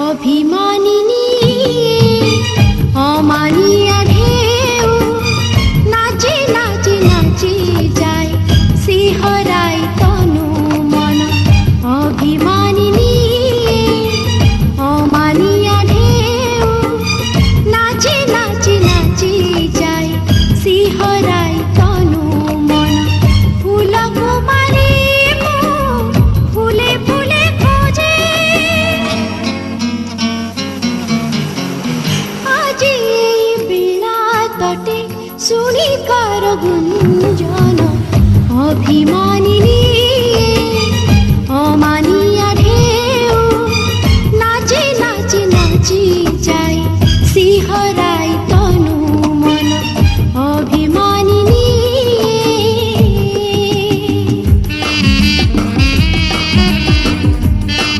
অভিমানিনী অমানিয়া ঢেউ নাচি নাচি নাচি যায় শিহরাই তনু মন। অভিমানিনী অমানিয়া ঢেউ নাচি নাচি নাচি যায় শিহরাই তনু মন। ফুল কুমারী ফুলে ফুলে খোঁজে আজি এই বেলা তটে শুনি কার গুঞ্জন। অভিমান